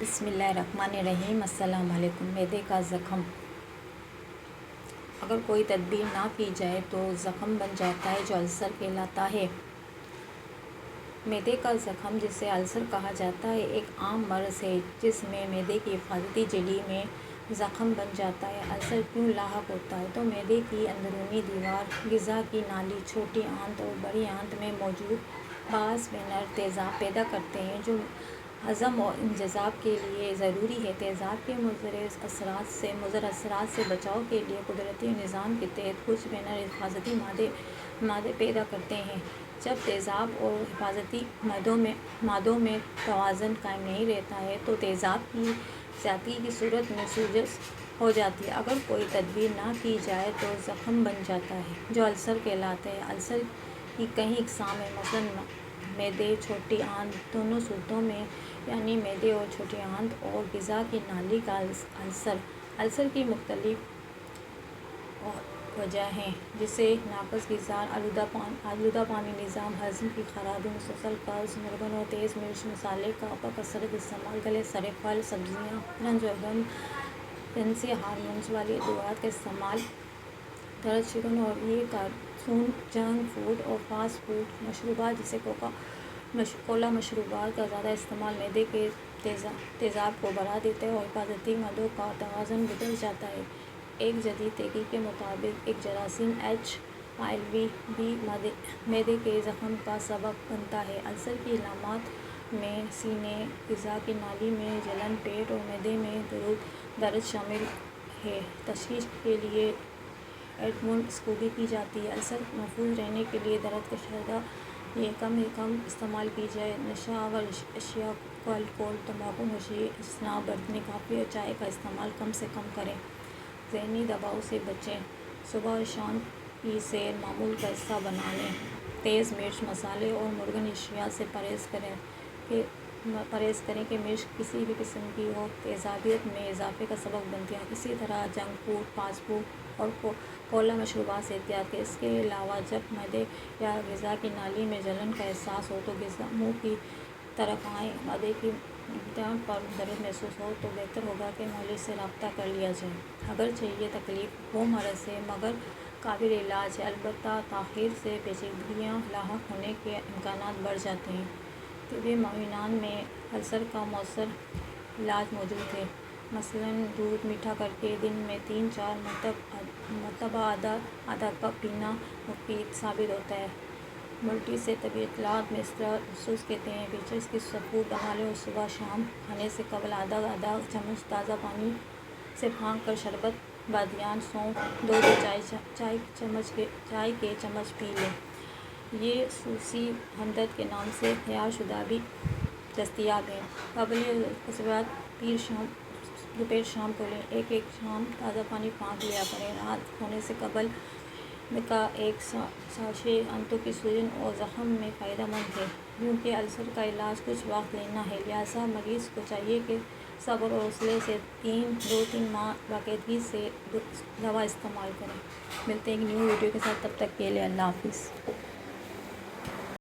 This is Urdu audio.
بسم اللہ الرحمن الرحیم۔ السلام علیکم۔ معدے کا زخم اگر کوئی تدبیر نہ کی جائے تو زخم بن جاتا ہے جو السر کہلاتا ہے۔ معدے کا زخم جسے السر کہا جاتا ہے ایک عام مرض ہے جس میں معدے کی حفاظتی جھلی میں زخم بن جاتا ہے۔ السر کیوں لاحق ہوتا ہے؟ تو معدے کی اندرونی دیوار، غذا کی نالی، چھوٹی آنت اور بڑی آنت میں موجود بعض وینر تیزاب پیدا کرتے ہیں جو ہضم اور انتظام کے لیے ضروری ہے۔ تیزاب کے مضر اثرات سے بچاؤ کے لیے قدرتی نظام کے تحت کچھ وینر حفاظتی مادے پیدا کرتے ہیں۔ جب تیزاب اور حفاظتی مادوں میں توازن قائم نہیں رہتا ہے تو تیزاب کی زیادتی کی صورت میں سوزش ہو جاتی ہے۔ اگر کوئی تدبیر نہ کی جائے تو زخم بن جاتا ہے جو السر کہلاتا ہے۔ السر کی کئی اقسام ہیں، مثلاً معدے، چھوٹی آنت دونوں صورتوں میں یعنی معدے اور چھوٹی آنت اور غذا کی نالی کا السر۔ السر کی مختلف وجہ ہیں جیسے ناقص غذا، آلودہ پانی نظام، ہضم کی خرابی، مسلسل قبض، مرگن اور تیز مرچ مسالے کا بکثرت استعمال، گلے سڑے پھل سبزیاں، رنج اور غم، جنسی ہارمونز والی ادویات کا استعمال، درد، شکن اور یہ کارسون، جنک فوڈ اور فاسٹ فوڈ مشروبات جیسے کولا مشروبات کا زیادہ استعمال معدے کے تیزاب کو بڑھا دیتا ہے اور حفاظتی مادوں کا توازن بگڑ جاتا ہے۔ ایک جدید تحقیق کے مطابق ایک جراثیم HIV بھی معدے کے زخم کا سبب بنتا ہے۔ السر کی علامات میں سینے، غذا کی نالی میں جلن، پیٹ اور معدے میں درد شامل ہے۔ تشخیص کے لیے ایڈنوسکوپی کی جاتی ہے۔ السر محفوظ رہنے کے لیے درد کشادہ یہ کم از کم استعمال کی جائے۔ نشہ آور اشیاء کو الکوہل، تمباکو نوشی، شراب، برتنی، کافی اور چائے کا استعمال کم سے کم کریں۔ ذہنی دباؤ سے بچیں۔ صبح اور شام کی سیر معمول کا حصہ بنا لیں۔ تیز مرچ، مسالے اور مرغن اشیاء سے پرہیز کریں کہ مرچ کسی بھی قسم کی ہو تیزابیت میں اضافے کا سبب بنتی ہے۔ اسی طرح جنک فوڈ، فاسٹ فوڈ اور کولا مشروبات سے احتیاط کریں۔ اس کے علاوہ جب معدے یا غذا کی نالی میں جلن کا احساس ہو تو غذا منہ کی طرف آئے، معدے کی گردن پر درد محسوس ہو تو بہتر ہوگا کہ معالج سے رابطہ کر لیا جائے۔ اگرچہ یہ تکلیف وہ مرض ہے مگر قابل علاج ہے، البتہ تاخیر سے پیچیدگیاں لاحق ہونے کے امکانات بڑھ جاتے ہیں۔ طبی معاونات میں السر کا مؤثر علاج موجود ہے، مثلاً دودھ میٹھا کرکے دن میں 3-4 مرتبہ آدھا کپ پینا مفید ثابت ہوتا ہے۔ الٹی سے طبی اطلاعات میں اس طرح محسوس کرتے ہیں، پیچز کی سفود بنا لیں اور صبح شام کھانے سے قبل آدھا چمچ تازہ پانی سے پھانک کر شربت بادیان، سونف، 2 چائے کے چمچ پی لیں۔ یہ سوسی ہمدرد کے نام سے تیار شدہ بھی دستیاب ہیں۔ قبل غسل دوپہر شام کو لیں۔ ایک شام تازہ پانی پھانک لیا کریں۔ رات سونے سے قبل کا ایک ساشے آنتوں کی سوجن اور زخم میں فائدہ مند ہے، کیونکہ السر کا علاج کچھ وقت لینا ہے، لہٰذا مریض کو چاہیے کہ صبر اور حوصلے سے 2-3 ماہ باقاعدگی سے دوا استعمال کریں۔ ملتے ہیں ایک نیو ویڈیو کے ساتھ، تب تک کے لیے اللہ حافظ۔